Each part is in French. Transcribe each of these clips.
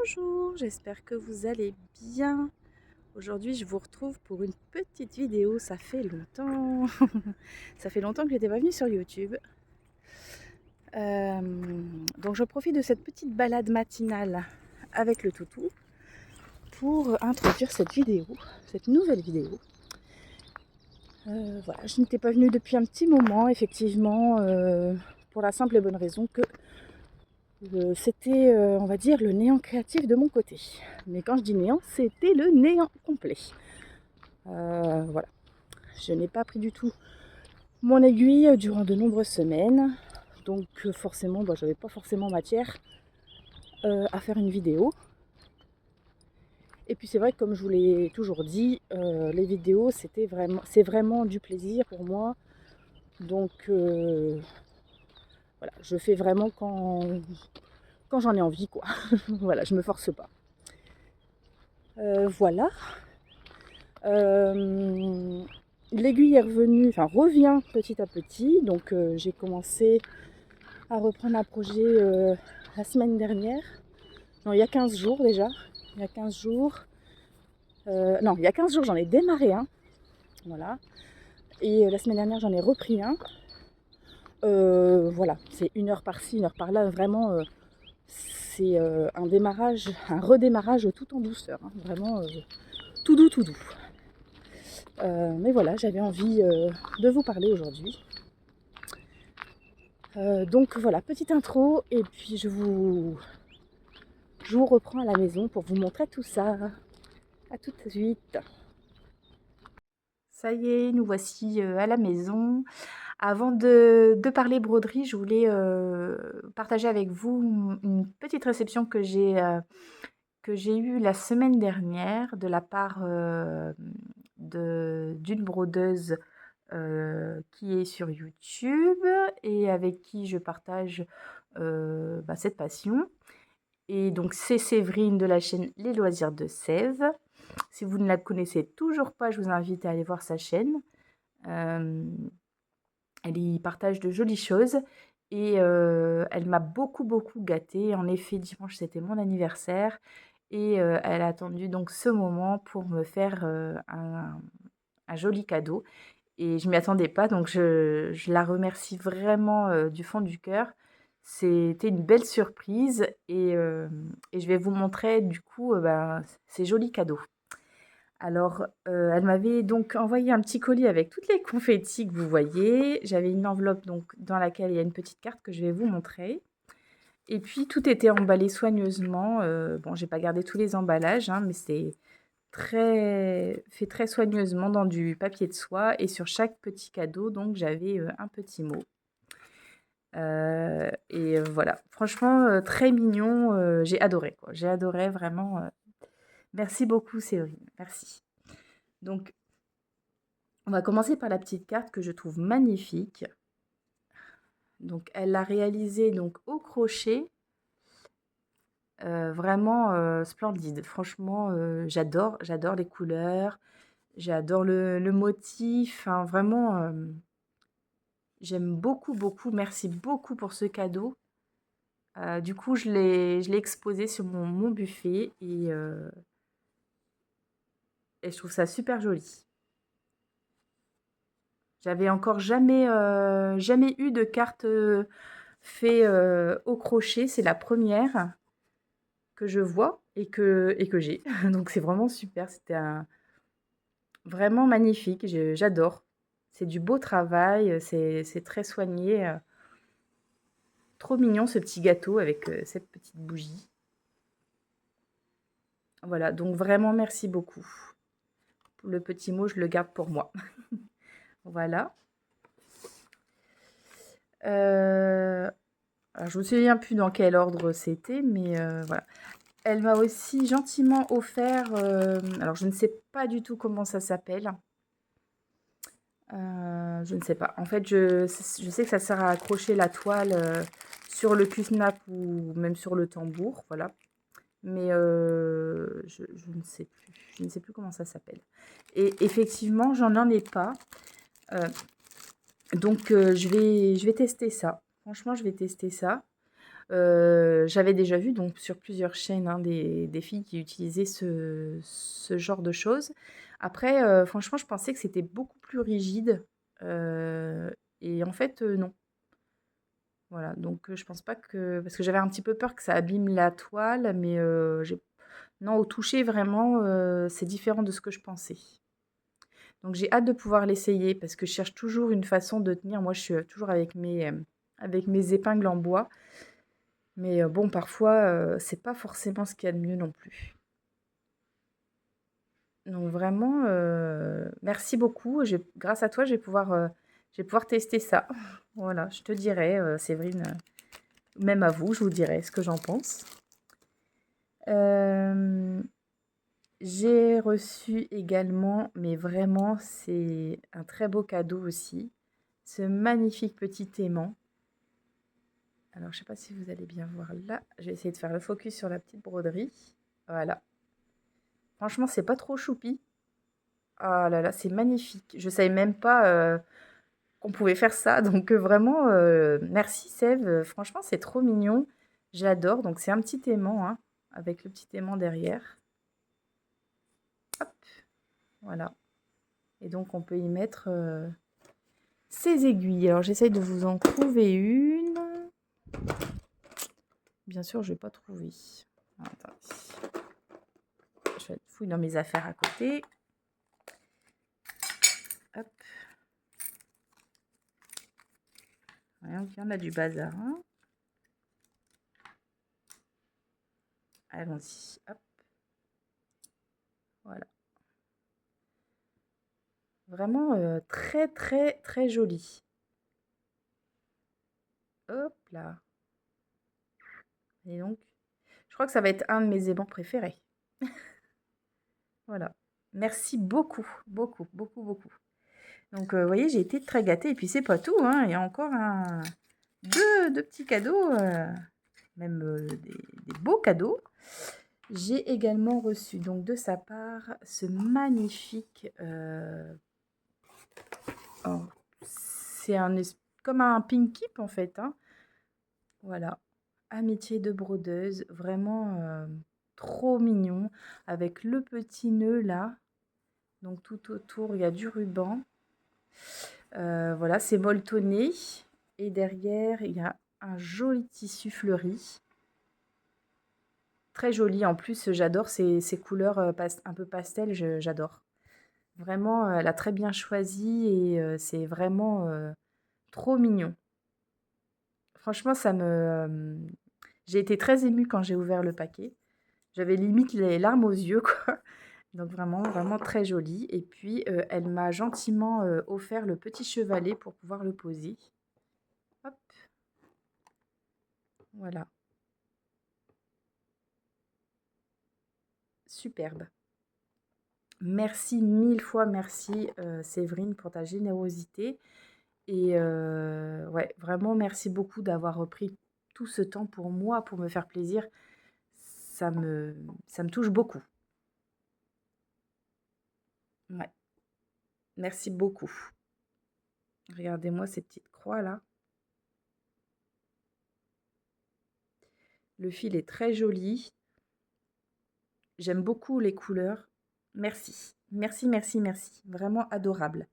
Bonjour, j'espère que vous allez bien. Aujourd'hui, je vous retrouve pour une petite vidéo. Ça fait longtemps. Ça fait longtemps que j'étais pas venue sur YouTube. Euh, donc, je profite de cette petite balade matinale avec le toutou pour introduire cette vidéo, cette nouvelle vidéo. Voilà, je n'étais pas venue depuis un petit moment, effectivement, pour la simple et bonne raison que c'était, on va dire, le néant créatif de mon côté. Mais quand je dis néant, c'était le néant complet. Voilà, je n'ai pas pris du tout mon aiguille durant de nombreuses semaines. Donc forcément, je n'avais pas forcément matière à faire une vidéo. Et puis c'est vrai que comme je vous l'ai toujours dit, les vidéos, c'est vraiment du plaisir pour moi. Donc voilà, je fais vraiment quand j'en ai envie, quoi. Voilà, je me force pas. Voilà. L'aiguille est revenue, enfin revient petit à petit. Donc j'ai commencé à reprendre un projet la semaine dernière. Non, il y a 15 jours déjà. Il y a 15 jours. Non, il y a 15 jours, j'en ai démarré un. Voilà. Et la semaine dernière, j'en ai repris un. Voilà, c'est une heure par-ci, une heure par-là. Vraiment, c'est un redémarrage tout en douceur. Hein. Vraiment, tout doux, tout doux. Mais voilà, j'avais envie de vous parler aujourd'hui. Donc voilà, petite intro. Et puis je vous reprends à la maison pour vous montrer tout ça. À tout de suite. Ça y est, nous voici à la maison. Avant de parler broderie, je voulais partager avec vous une petite réception que j'ai eue la semaine dernière de la part d'une brodeuse qui est sur YouTube et avec qui je partage cette passion. Et donc c'est Séverine de la chaîne Les Loisirs de Sève. Si vous ne la connaissez toujours pas, je vous invite à aller voir sa chaîne. Elle y partage de jolies choses et elle m'a beaucoup, beaucoup gâtée. En effet, dimanche, c'était mon anniversaire et elle a attendu donc ce moment pour me faire un joli cadeau et je m'y attendais pas, donc je la remercie vraiment du fond du cœur. C'était une belle surprise et je vais vous montrer du coup ces jolis cadeaux. Alors, elle m'avait donc envoyé un petit colis avec toutes les confettis que vous voyez. J'avais une enveloppe donc dans laquelle il y a une petite carte que je vais vous montrer. Et puis tout était emballé soigneusement. Bon, j'ai pas gardé tous les emballages, hein, mais c'est fait très soigneusement dans du papier de soie. Et sur chaque petit cadeau, donc j'avais un petit mot. Et voilà, franchement, très mignon. J'ai adoré, quoi. J'ai adoré vraiment. Merci beaucoup, Séverine. Merci. Donc, on va commencer par la petite carte que je trouve magnifique. Donc, elle l'a réalisée donc au crochet, vraiment splendide. Franchement, j'adore les couleurs, j'adore le motif. Hein, vraiment, j'aime beaucoup, beaucoup. Merci beaucoup pour ce cadeau. Du coup, je l'ai exposé sur mon buffet et je trouve ça super joli. J'avais encore jamais eu de carte fait au crochet. C'est la première que je vois et que j'ai. Donc c'est vraiment super. Vraiment magnifique. J'adore. C'est du beau travail. C'est très soigné. Trop mignon ce petit gâteau avec cette petite bougie. Voilà. Donc vraiment merci beaucoup. Le petit mot, je le garde pour moi. Voilà. Alors je me souviens plus dans quel ordre c'était, mais voilà. Elle m'a aussi gentiment offert, alors je ne sais pas du tout comment ça s'appelle. Je ne sais pas. En fait, je sais que ça sert à accrocher la toile sur le cul-snap ou même sur le tambour, voilà. Mais je ne sais plus. Je ne sais plus comment ça s'appelle. Et effectivement, j'en ai pas. Donc je vais tester ça. Franchement, je vais tester ça. J'avais déjà vu donc sur plusieurs chaînes, hein, des filles qui utilisaient ce genre de choses. Après, franchement, je pensais que c'était beaucoup plus rigide, heu et en fait, non. Voilà, donc je pense pas que parce que j'avais un petit peu peur que ça abîme la toile, mais j'ai non, au toucher vraiment, c'est différent de ce que je pensais. Donc j'ai hâte de pouvoir l'essayer parce que je cherche toujours une façon de tenir. Moi, je suis, toujours avec mes épingles en bois, mais bon, parfois, c'est pas forcément ce qu'il y a de mieux non plus. Donc vraiment, merci beaucoup. Grâce à toi, je vais pouvoir tester ça. Voilà, je te dirai, Séverine, même à vous, je vous dirai ce que j'en pense. Hem, j'ai reçu également, mais vraiment, c'est un très beau cadeau aussi, ce magnifique petit aimant. Alors, je sais pas si vous allez bien voir là. Je vais essayer de faire le focus sur la petite broderie. Voilà. Franchement, c'est pas trop choupi. Ah là là, c'est magnifique. Je savais même pas qu'on pouvait faire ça. Donc, vraiment, merci Sève. Franchement, c'est trop mignon. J'adore. Donc, c'est un petit aimant, hein, avec le petit aimant derrière. Hop, voilà. Et donc, on peut y mettre ses aiguilles. Alors, j'essaye de vous en trouver une. Bien sûr, je vais pas trouver. Attendez. Je fouille dans mes affaires à côté. Hop. Ouais, ok, on a du bazar. Hein. Allons-y. Hop. Voilà. Vraiment très, très, très joli. Hop là. Et donc, je crois que ça va être un de mes aimants préférés. Voilà. Merci beaucoup, beaucoup, beaucoup, beaucoup. Donc, vous voyez, j'ai été très gâtée. Et puis, c'est pas tout. Hein. Il y a encore deux petits cadeaux, même des beaux cadeaux. J'ai également reçu donc de sa part ce magnifique... oh, c'est comme un pink keep en fait. Hein. Voilà. Amitié de brodeuse. Vraiment trop mignon. Avec le petit nœud là. Donc tout autour, il y a du ruban. Voilà, c'est molletonné. Et derrière, il y a un joli tissu fleuri. Très joli. En plus, j'adore ces couleurs un peu pastel. J'adore. Vraiment, elle a très bien choisi et c'est vraiment trop mignon. Franchement, j'ai été très émue quand j'ai ouvert le paquet. J'avais limite les larmes aux yeux, quoi. Donc vraiment, vraiment très joli. Et puis, elle m'a gentiment offert le petit chevalet pour pouvoir le poser. Hop, voilà. Superbe. Merci mille fois, merci Séverine pour ta générosité. Et ouais, vraiment merci beaucoup d'avoir repris tout ce temps pour moi, pour me faire plaisir. Ça me touche beaucoup. Ouais, merci beaucoup. Regardez-moi ces petites croix là. Le fil est très joli. J'aime beaucoup les couleurs. Merci. Merci, merci, merci. Vraiment adorable.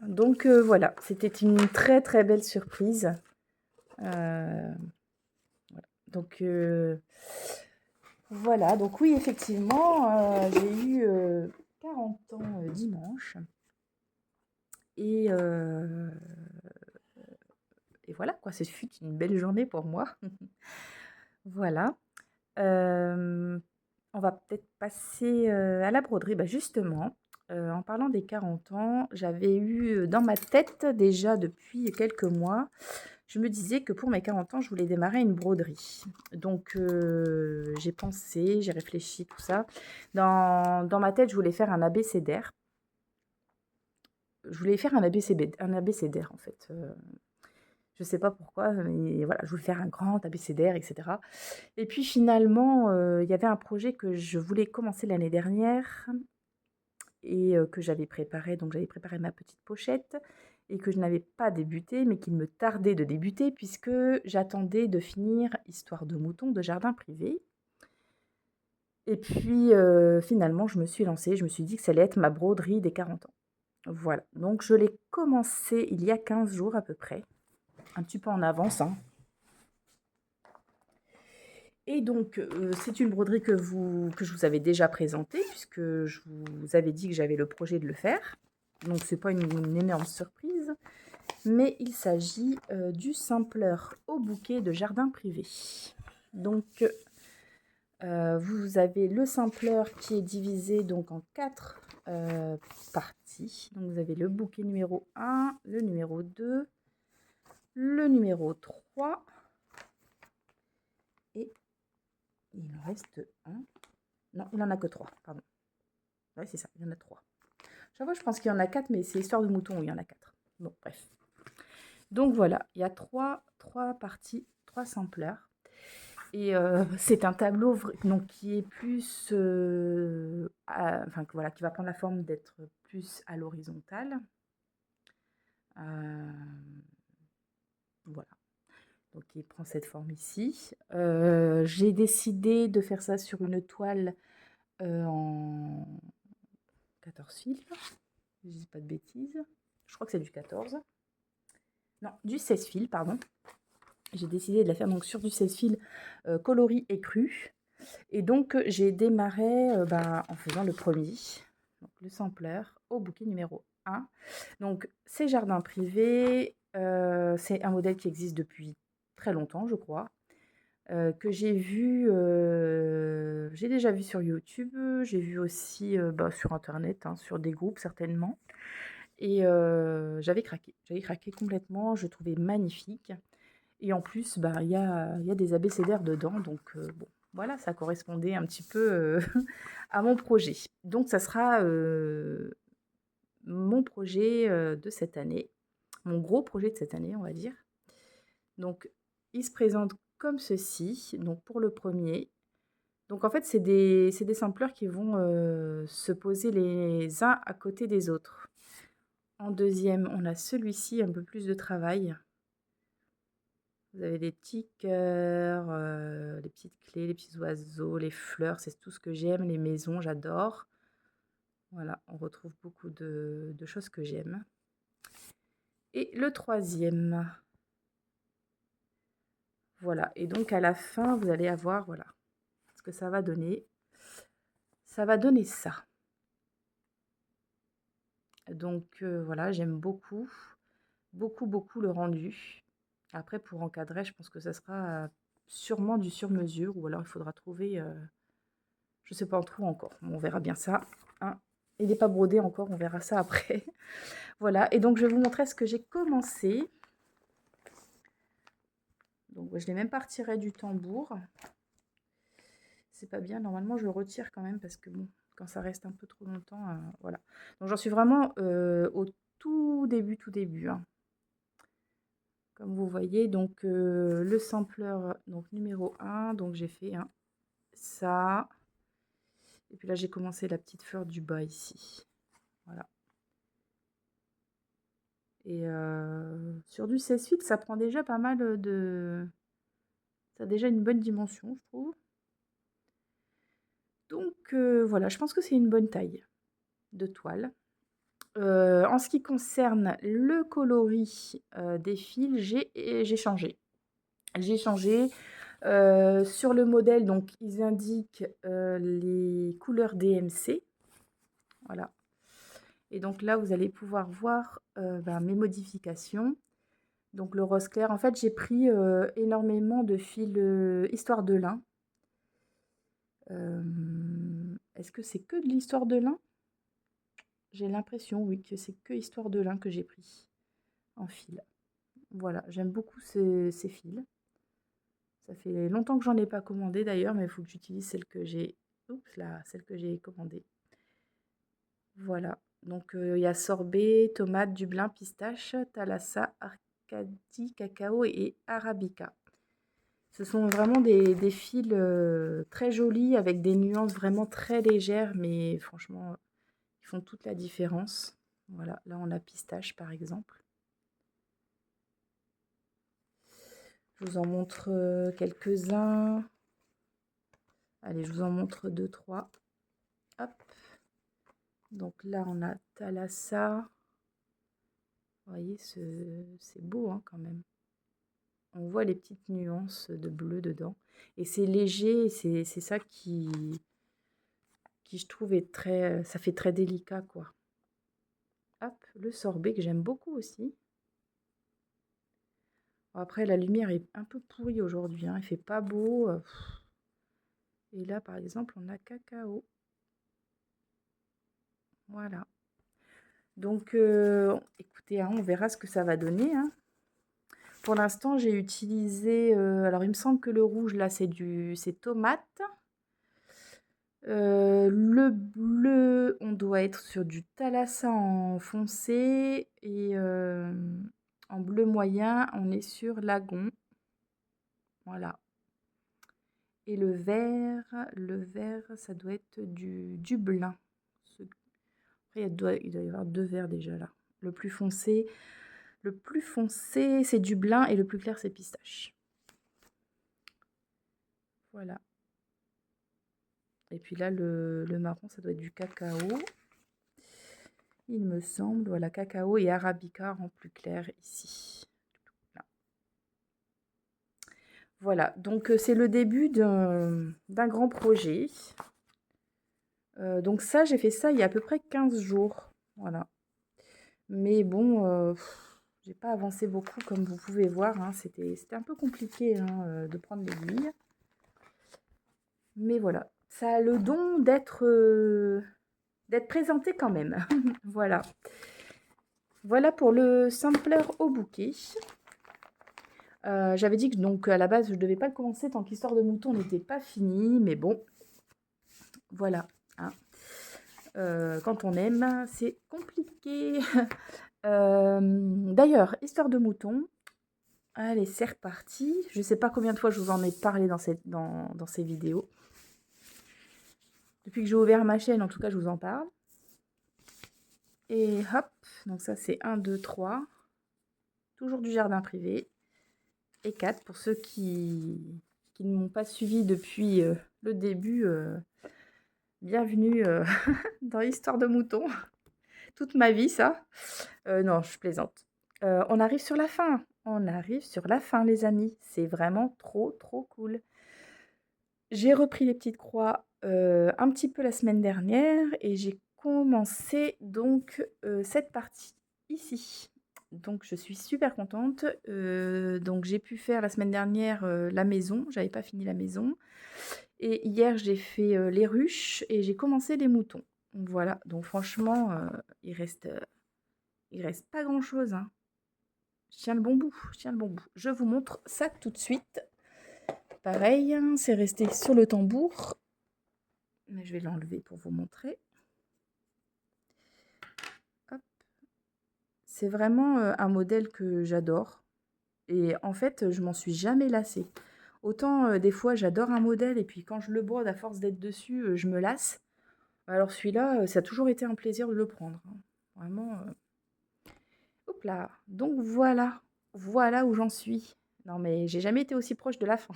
Donc voilà, c'était une très très belle surprise. Voilà. Donc voilà, donc oui, effectivement, j'ai eu 40 ans dimanche. Et, et voilà, quoi, ce fut une belle journée pour moi. Voilà. On va peut-être passer à la broderie. Bah justement, en parlant des 40 ans, j'avais eu dans ma tête déjà depuis quelques mois, je me disais que pour mes 40 ans, je voulais démarrer une broderie. Donc j'ai pensé, j'ai réfléchi, tout ça. Dans ma tête, je voulais faire un abécédaire. Je voulais faire un abécédaire en fait. Je sais pas pourquoi, mais voilà, je voulais faire un grand abécédaire, et cetera. Et puis finalement, il y avait un projet que je voulais commencer l'année dernière et que j'avais préparé. Donc j'avais préparé ma petite pochette et que je n'avais pas débuté, mais qu'il me tardait de débuter puisque j'attendais de finir Histoire de mouton de jardin privé. Et puis, finalement, je me suis lancée, je me suis dit que ça allait être ma broderie des 40 ans. Voilà, donc je l'ai commencé il y a 15 jours à peu près, un petit peu en avance, hein. Et donc, c'est une broderie que je vous avais déjà présentée puisque je vous avais dit que j'avais le projet de le faire. Donc c'est pas une énorme surprise, mais il s'agit, du simpleur au bouquet de jardin privé. Donc, vous avez le simpleur qui est divisé donc en 4 parties. Donc vous avez le bouquet numéro 1, le numéro 2, le numéro 3 et il en reste un. Non, il n'en a que 3, pardon. Ouais, c'est ça, il y en a 3. Chaque fois, je pense qu'il y en a 4, mais c'est Histoire de mouton où il y en a 4. Bon, bref. Donc voilà, il y a 3 parties, 3 sampleurs. Et c'est un tableau donc qui est plus, enfin voilà, qui va prendre la forme d'être plus à l'horizontale. Voilà, donc il prend cette forme ici. J'ai décidé de faire ça sur une toile en 14 fils, je dis pas de bêtises. Je crois que c'est du 14. Non, du 16 fils, pardon. J'ai décidé de la faire donc sur du 16 fils coloris et cru. Et donc j'ai démarré en faisant le premier, donc le sampleur au bouquet numéro 1. Donc c'est jardin privé, c'est un modèle qui existe depuis très longtemps je crois, que j'ai déjà vu sur YouTube, j'ai vu aussi sur internet, hein, sur des groupes certainement. Et j'avais craqué complètement, je trouvais magnifique. Et en plus, il y a des abécédaires dedans, donc bon, voilà, ça correspondait un petit peu, à mon projet. Donc ça sera, mon projet, de cette année, mon gros projet de cette année, on va dire. Donc il se présente comme ceci, donc pour le premier. Donc en fait, c'est des sampleurs qui vont, se poser les uns à côté des autres. En deuxième, on a celui-ci, un peu plus de travail. Vous avez des petits cœurs, les petites clés, les petits oiseaux, les fleurs, c'est tout ce que j'aime, les maisons, j'adore. Voilà, on retrouve beaucoup de choses que j'aime. Et le troisième, voilà. Et donc à la fin, vous allez avoir, voilà, ce que ça va donner. Ça va donner ça. Donc voilà, j'aime beaucoup, beaucoup, beaucoup le rendu. Après, pour encadrer, je pense que ça sera sûrement du sur-mesure ou alors il faudra trouver, je sais pas trop encore. On verra bien ça, hein. Il n'est pas brodé encore, on verra ça après. Voilà, et donc je vais vous montrer ce que j'ai commencé. Donc je l'ai même pas retiré du tambour. C'est pas bien, normalement je le retire quand même parce que bon, quand ça reste un peu trop longtemps, voilà. Donc j'en suis vraiment au tout début, hein. Comme vous voyez, donc le sampleur donc numéro 1, donc j'ai fait ça. Et puis là j'ai commencé la petite fleur du bas ici. Voilà. Et sur du 16 fils, ça prend déjà pas mal de... Ça a déjà une bonne dimension, je trouve. Donc voilà, je pense que c'est une bonne taille de toile. En ce qui concerne le coloris des fils, j'ai changé. J'ai changé. Sur le modèle, donc ils indiquent les couleurs DMC. Voilà. Et donc là, vous allez pouvoir voir mes modifications. Donc le rose clair, en fait, j'ai pris énormément de fils Histoire de lin. Est-ce que c'est que de l'Histoire de lin? J'ai l'impression, oui, que c'est que Histoire de lin que j'ai pris en fil. Voilà, j'aime beaucoup ces fils. Ça fait longtemps que j'en ai pas commandé d'ailleurs, mais il faut que j'utilise celle que j'ai. Oups là, celle que j'ai commandée. Voilà. Donc il y a sorbet, tomate, dublin, pistache, thalassa, arcadie, cacao et arabica. Ce sont vraiment des fils très jolis avec des nuances vraiment très légères, mais franchement, ils font toute la différence. Voilà, là on a pistache par exemple. Je vous en montre quelques-uns. Allez, je vous en montre 2-3. Hop. Donc là, on a Thalassa. Vous voyez, c'est beau hein, quand même. On voit les petites nuances de bleu dedans. Et c'est léger, c'est ça qui, je trouve, est très... Ça fait très délicat, quoi. Hop, le sorbet que j'aime beaucoup aussi. Bon, après, la lumière est un peu pourrie aujourd'hui. Hein, il fait pas beau. Et là, par exemple, on a cacao. Voilà. Donc, écoutez, hein, on verra ce que ça va donner. Hein. Pour l'instant, j'ai utilisé... alors, il me semble que le rouge, là, c'est tomate. Le bleu, on doit être sur du thalassa en foncé. Et en bleu moyen, on est sur lagon. Voilà. Et le vert, ça doit être du Dublin. Après, il doit y avoir 2 verts déjà là. Le plus foncé, c'est Dublin et le plus clair, c'est pistache. Voilà. Et puis là, le marron, ça doit être du cacao. Il me semble, voilà, cacao et arabica en plus clair ici. Là. Voilà, donc c'est le début d'un grand projet. Donc ça, j'ai fait ça il y a à peu près 15 jours. Voilà. Mais bon, j'ai pas avancé beaucoup comme vous pouvez voir. Hein. C'était un peu compliqué hein, de prendre l'aiguille. Mais voilà, ça a le don d'être présenté quand même. Voilà. Voilà pour le sampler au bouquet. J'avais dit que donc à la base je ne devais pas le commencer tant que l'histoire de mouton n'était pas finie, mais bon, voilà. Hein. Quand on aime, c'est compliqué. D'ailleurs, histoire de mouton. Allez, c'est reparti. Je ne sais pas combien de fois je vous en ai parlé dans ces vidéos. Depuis que j'ai ouvert ma chaîne, en tout cas, je vous en parle. Et hop, donc ça c'est 1, 2, 3. Toujours du jardin privé. Et 4 pour ceux qui ne m'ont pas suivi depuis le début. Bienvenue dans l'histoire de mouton. Toute ma vie, ça. Non, je plaisante. On arrive sur la fin. On arrive sur la fin, les amis. C'est vraiment trop, trop cool. J'ai repris les petites croix un petit peu la semaine dernière et j'ai commencé donc cette partie ici. Donc je suis super contente. Donc j'ai pu faire la semaine dernière la maison. J'avais pas fini la maison. Et hier j'ai fait les ruches et j'ai commencé les moutons. Voilà. Donc franchement, il reste pas grand chose. Hein. Je tiens le bon bout. Je vous montre ça tout de suite. Pareil, hein, c'est resté sur le tambour. Mais je vais l'enlever pour vous montrer. C'est vraiment un modèle que j'adore. Et en fait, je m'en suis jamais lassée. Autant des fois, j'adore un modèle et puis quand je le brode, à force d'être dessus, je me lasse. Alors celui-là, ça a toujours été un plaisir de le prendre. Hein. Vraiment. Hop là. Donc voilà. Voilà où j'en suis. Non mais j'ai jamais été aussi proche de la fin.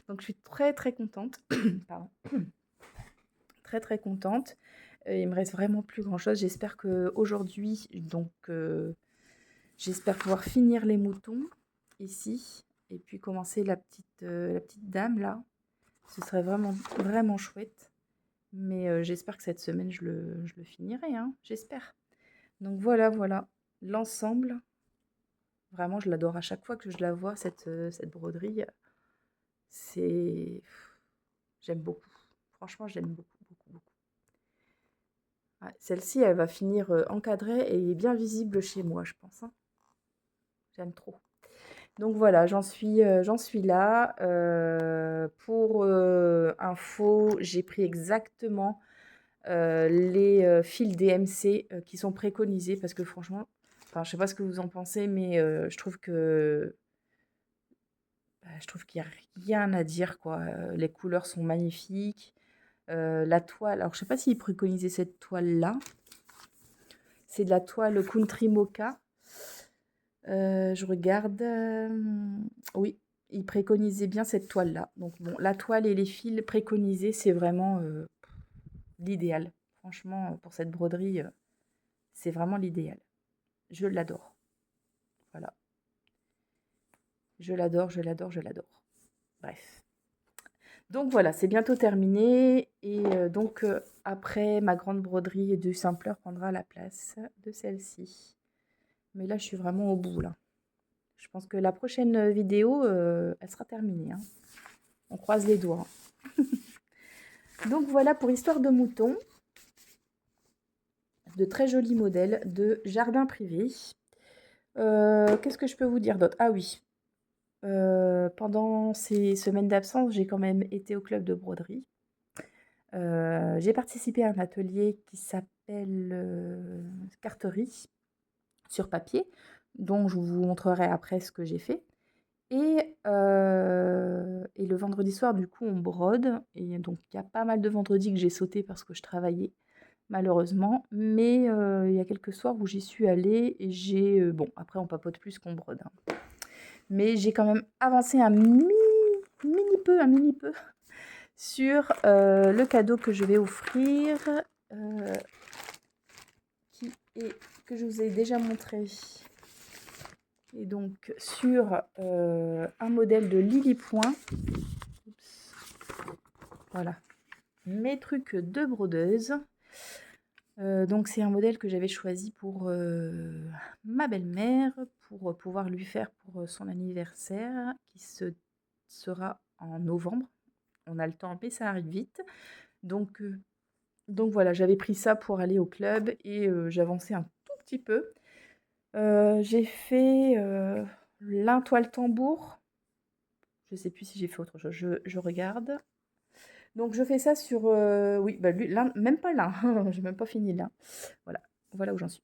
Donc je suis très très contente. Pardon. Très très contente. Il me reste vraiment plus grand chose. J'espère qu'aujourd'hui, donc j'espère pouvoir finir les moutons ici et puis commencer la petite dame là. Ce serait vraiment vraiment chouette. Mais j'espère que cette semaine je le finirai. Hein, j'espère. Donc voilà l'ensemble. Vraiment, je l'adore à chaque fois que je la vois cette broderie. J'aime beaucoup. Franchement, j'aime beaucoup. Ouais, celle-ci, elle va finir encadrée et bien visible chez moi, je pense. Hein. J'aime trop. Donc voilà, j'en suis là. Pour info, j'ai pris exactement les fils DMC qui sont préconisés parce que franchement, enfin, je sais pas ce que vous en pensez, mais je trouve qu'il n'y a rien à dire, quoi. Les couleurs sont magnifiques. La toile, alors je sais pas s'ils préconisaient cette toile-là. C'est de la toile Country Mocha. Je regarde. Oui, il préconisait bien cette toile-là. Donc bon, la toile et les fils préconisés, c'est vraiment l'idéal. Franchement, pour cette broderie, c'est vraiment l'idéal. Je l'adore. Voilà. Je l'adore, je l'adore, je l'adore. Bref. Donc voilà, c'est bientôt terminé. Et donc après, ma grande broderie du simpleur prendra la place de celle-ci. Mais là, je suis vraiment au bout, là. Je pense que la prochaine vidéo, elle sera terminée, hein. On croise les doigts. Donc voilà pour Histoire de mouton. De très jolis modèles de jardin privé. Qu'est-ce que je peux vous dire d'autre? Ah oui, pendant ces semaines d'absence, j'ai quand même été au club de broderie. J'ai participé à un atelier qui s'appelle carterie sur papier, dont je vous montrerai après ce que j'ai fait. Et le vendredi soir, du coup, on brode. Et donc, il y a pas mal de vendredis que j'ai sauté parce que je travaillais, malheureusement. Mais il y a quelques soirs où j'y suis allée et j'ai... bon, après, on papote plus qu'on brode, hein. Mais j'ai quand même avancé un mini peu sur le cadeau que je vais offrir, euh, qui est, que je vous ai déjà montré. Et donc sur un modèle de Lily Point. Oups. Voilà, mes trucs de brodeuse. Donc c'est un modèle que j'avais choisi pour ma belle-mère, pour pouvoir lui faire pour son anniversaire, qui sera en novembre. On a le temps, mais ça arrive vite. Donc, donc voilà, j'avais pris ça pour aller au club et j'avançais un tout petit peu. J'ai fait l'un toile tambour. Je sais plus si j'ai fait autre chose, je regarde. Donc je fais ça sur... oui, bah, même pas l'un, j'ai même pas fini l'un. Voilà, voilà où j'en suis.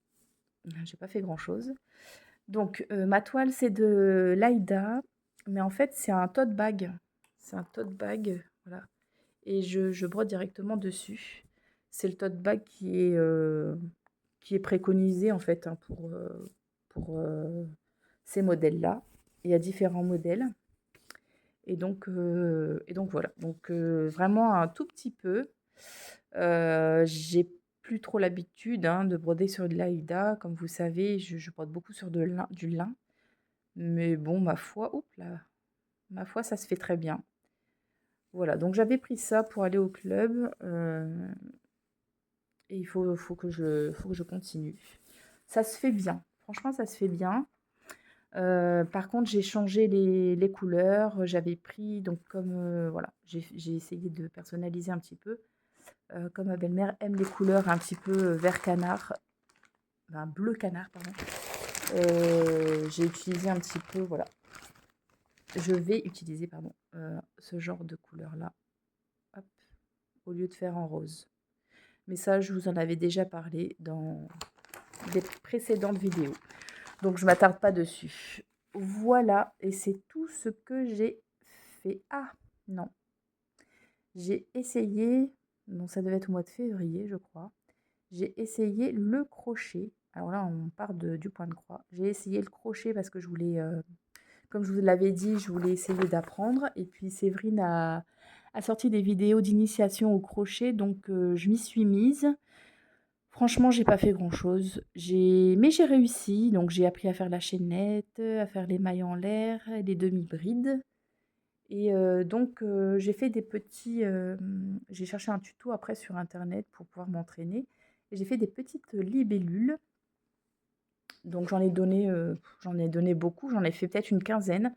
J'ai pas fait grand-chose. Donc ma toile, c'est de l'Aïda, mais en fait, c'est un tote bag. C'est un tote bag, voilà. Et je brode directement dessus. C'est le tote bag qui est préconisé en fait, hein, pour ces modèles-là. Il y a différents modèles. Et donc voilà. Donc vraiment un tout petit peu. J'ai plus trop l'habitude, hein, de broder sur de l'Aïda. Comme vous savez, je brode beaucoup sur du lin. Mais bon, ma foi, ça se fait très bien. Voilà, donc j'avais pris ça pour aller au club. Et faut que je continue. Ça se fait bien. Franchement, ça se fait bien. Par contre, j'ai changé les couleurs. J'avais pris, donc comme voilà, j'ai essayé de personnaliser un petit peu. Comme ma belle-mère aime les couleurs un petit peu vert canard, ben, bleu canard, pardon. J'ai utilisé un petit peu, voilà. Je vais utiliser, pardon, ce genre de couleur-là, hop, au lieu de faire en rose. Mais ça, je vous en avais déjà parlé dans des précédentes vidéos. Donc, je ne m'attarde pas dessus. Voilà, et c'est tout ce que j'ai fait. Ah, non. J'ai essayé, non, ça devait être au mois de février, je crois. J'ai essayé le crochet. Alors là, on part du point de croix. J'ai essayé le crochet parce que je voulais, comme je vous l'avais dit, je voulais essayer d'apprendre. Et puis Séverine a sorti des vidéos d'initiation au crochet, donc je m'y suis mise. Franchement, j'ai pas fait grand-chose. Mais j'ai réussi. Donc j'ai appris à faire la chaînette, à faire les mailles en l'air, les demi-brides. Et donc j'ai fait des petits, j'ai cherché un tuto après sur internet pour pouvoir m'entraîner. Et j'ai fait des petites libellules. Donc j'en ai donné beaucoup. J'en ai fait peut-être une quinzaine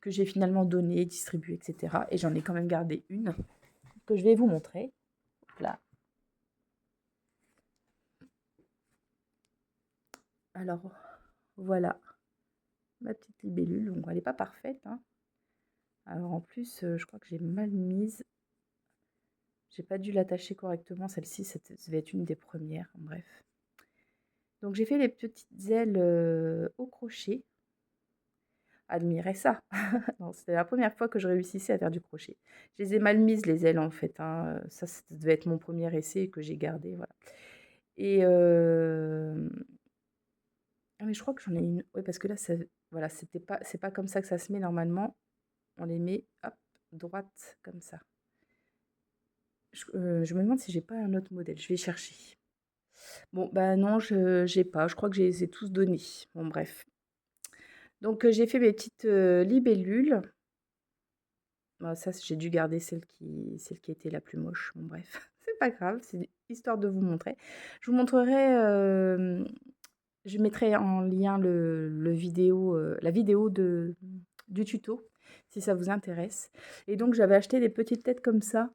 que j'ai finalement donné, distribué, etc. Et j'en ai quand même gardé une que je vais vous montrer. Là. Alors voilà ma petite libellule. Donc elle n'est pas parfaite, hein. Alors en plus, je crois que j'ai mal mise. J'ai pas dû l'attacher correctement. Celle-ci, ça devait être une des premières. Bref. Donc j'ai fait les petites ailes au crochet. Admirez ça. Non, c'était la première fois que je réussissais à faire du crochet. Je les ai mal mises les ailes en fait, hein. Ça devait être mon premier essai que j'ai gardé, voilà. Et ah mais je crois que j'en ai une. Oui, parce que là, voilà, c'est pas comme ça que ça se met normalement. on les met, hop, droites comme ça. Je me demande si j'ai pas un autre modèle, je vais chercher. Bon, bah, non, je j'ai pas, je crois que je les ai tous donnés. Bon bref. Donc j'ai fait mes petites, libellules. Bah, ça, j'ai dû garder celle qui était la plus moche. Bon bref, c'est pas grave, c'est histoire de vous montrer. Je vous montrerai, je mettrai en lien la vidéo du tuto, si ça vous intéresse. Et donc j'avais acheté des petites têtes comme ça.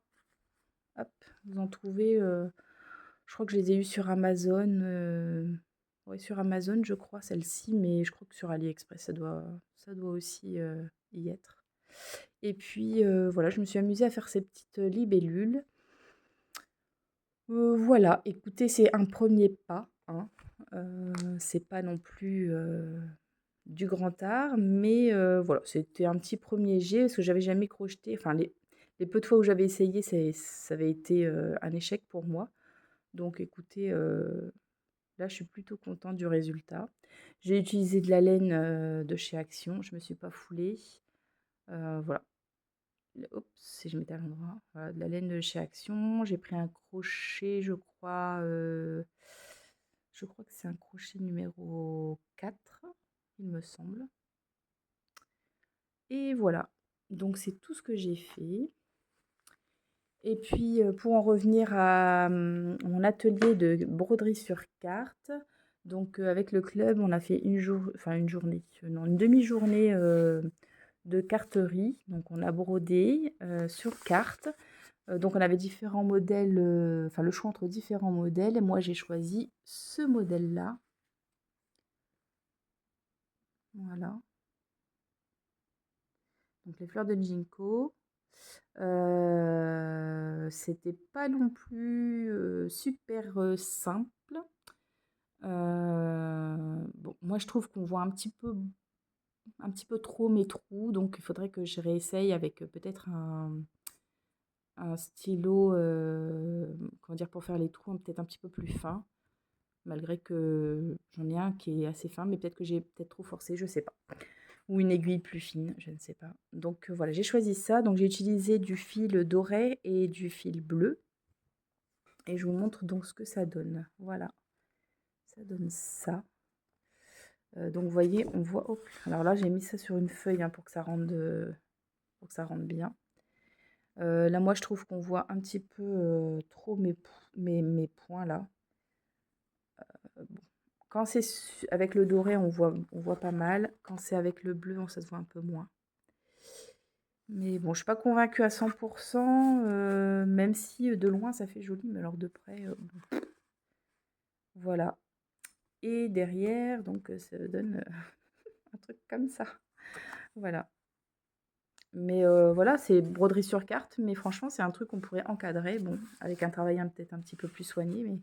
Hop, vous en trouvez, je crois que je les ai eues sur Amazon, ouais, sur Amazon, je crois, celle-ci, mais je crois que sur AliExpress, ça doit aussi, y être. Et puis, voilà, je me suis amusée à faire ces petites, libellules. Voilà, écoutez, c'est un premier pas, hein, c'est pas non plus, du grand art, mais voilà, c'était un petit premier jet parce que j'avais jamais crocheté, enfin les peu de fois où j'avais essayé, ça avait été, un échec pour moi. Donc écoutez, là, je suis plutôt contente du résultat. J'ai utilisé de la laine, de chez Action, je me suis pas foulée. Voilà. Oups, si je mettais à l'endroit. Voilà, de la laine de chez Action. J'ai pris un crochet, je crois que c'est un crochet numéro 4, il me semble. Et voilà. Donc c'est tout ce que j'ai fait. Et puis, pour en revenir à, mon atelier de broderie sur carte, donc, avec le club, on a fait une journée, non, une demi-journée, de carterie. Donc on a brodé, sur carte. Donc on avait différents modèles, enfin le choix entre différents modèles et moi j'ai choisi ce modèle-là. Voilà, donc les fleurs de ginkgo. C'était pas non plus, super, simple. Bon, moi je trouve qu'on voit un petit peu trop mes trous, donc il faudrait que je réessaye avec, peut-être un stylo, comment dire? Pour faire les trous, peut-être un petit peu plus fin, malgré que j'en ai un qui est assez fin, mais peut-être que j'ai peut-être trop forcé, je sais pas. Ou une aiguille plus fine, je ne sais pas. Donc, voilà, j'ai choisi ça. Donc j'ai utilisé du fil doré et du fil bleu et je vous montre donc ce que ça donne. Voilà, ça donne ça. Donc vous voyez, on voit, hop, alors là j'ai mis ça sur une feuille, hein, pour que ça rende bien. Là moi je trouve qu'on voit un petit peu, trop mes points là. Bon, quand c'est avec le doré on voit pas mal, quand c'est avec le bleu ça se voit un peu moins. Mais bon, je suis pas convaincue à 100 même si, de loin ça fait joli, mais alors de près, bon, voilà. Et derrière donc, ça donne, un truc comme ça. Voilà. Mais voilà, c'est broderie sur carte, mais franchement, c'est un truc qu'on pourrait encadrer, bon, avec un travail peut-être un petit peu plus soigné, mais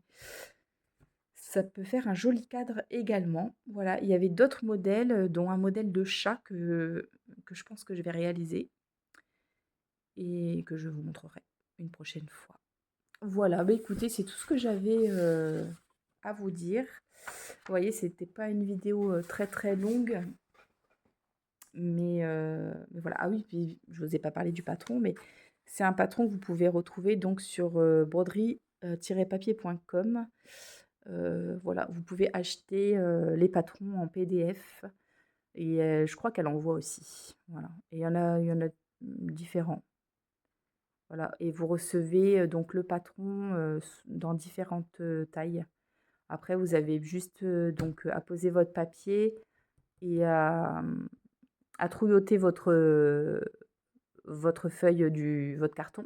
ça peut faire un joli cadre également. Voilà, il y avait d'autres modèles, dont un modèle de chat que je pense que je vais réaliser et que je vous montrerai une prochaine fois. Voilà, bah, écoutez, c'est tout ce que j'avais, à vous dire. Vous voyez, c'était pas une vidéo, très, très longue, mais voilà. Ah oui, puis je vous ai pas parlé du patron, mais c'est un patron que vous pouvez retrouver donc sur, broderie, papier.com. Voilà, vous pouvez acheter, les patrons en PDF et je crois qu'elle envoie aussi. Voilà, et il y en a différents. Voilà, et vous recevez, donc le patron, dans différentes, tailles. Après vous avez juste, donc, à poser votre papier et à trouilloter votre feuille votre carton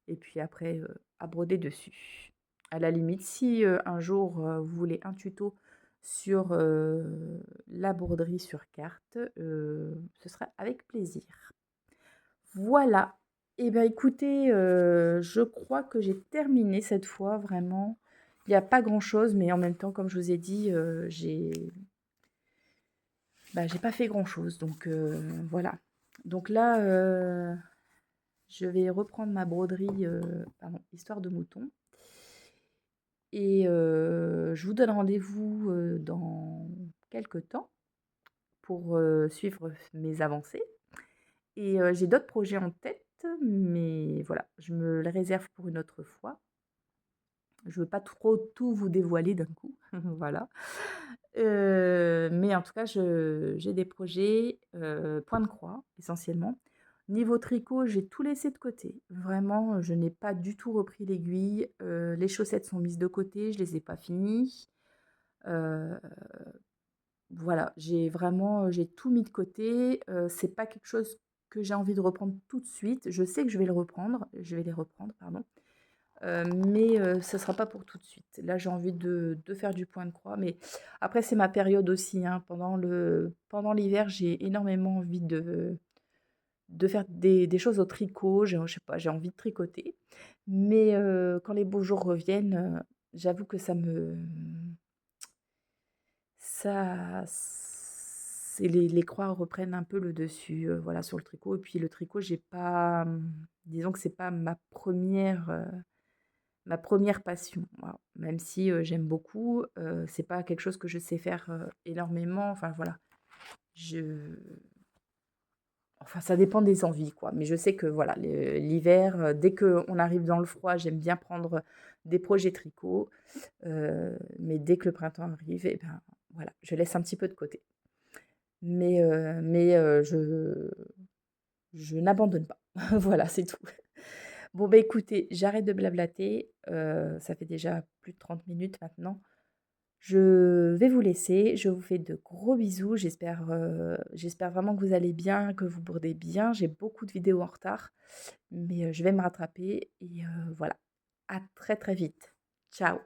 et puis après, à broder dessus. À la limite, si, un jour, vous voulez un tuto sur, la broderie sur carte, ce sera avec plaisir. Voilà. Et ben écoutez, je crois que j'ai terminé cette fois vraiment. Il y a pas grand-chose, mais en même temps, comme je vous ai dit, j'ai pas fait grand-chose donc voilà. Donc là, je vais reprendre ma broderie, pardon, Histoire de mouton et je vous donne rendez-vous, dans quelque temps pour, suivre mes avancées et j'ai d'autres projets en tête, mais voilà, je me les réserve pour une autre fois. Je veux pas trop tout vous dévoiler d'un coup, voilà. Mais en tout cas, j'ai des projets, point de croix essentiellement. Niveau tricot, j'ai tout laissé de côté. Vraiment, je n'ai pas du tout repris l'aiguille, les chaussettes sont mises de côté, je les ai pas finies. Heu, voilà, j'ai tout mis de côté, c'est pas quelque chose que j'ai envie de reprendre tout de suite. Je sais que je vais les reprendre, pardon. Mais ça sera pas pour tout de suite. Là, j'ai envie de faire du point de croix, mais après c'est ma période aussi, hein. Pendant l'hiver, j'ai énormément envie de faire des choses au tricot. Je sais pas, j'ai envie de tricoter. Mais quand les beaux jours reviennent, j'avoue que c'est les croix reprennent un peu le dessus, voilà, sur le tricot. Et puis le tricot, j'ai pas, disons que c'est pas ma première passion, voilà. Même si, j'aime beaucoup, c'est pas quelque chose que je sais faire, énormément, enfin voilà. Je Enfin ça dépend des envies quoi, mais je sais que voilà, l'hiver, dès qu'on arrive dans le froid, j'aime bien prendre des projets tricot, mais dès que le printemps arrive et ben, voilà, je laisse un petit peu de côté. Mais je n'abandonne pas. Voilà, c'est tout. Bon, bah, écoutez, j'arrête de blablater, ça fait déjà plus de 30 minutes maintenant. Je vais vous laisser, je vous fais de gros bisous, j'espère vraiment que vous allez bien, que vous bourdez bien. J'ai beaucoup de vidéos en retard, mais je vais me rattraper et voilà. À très, très vite. Ciao.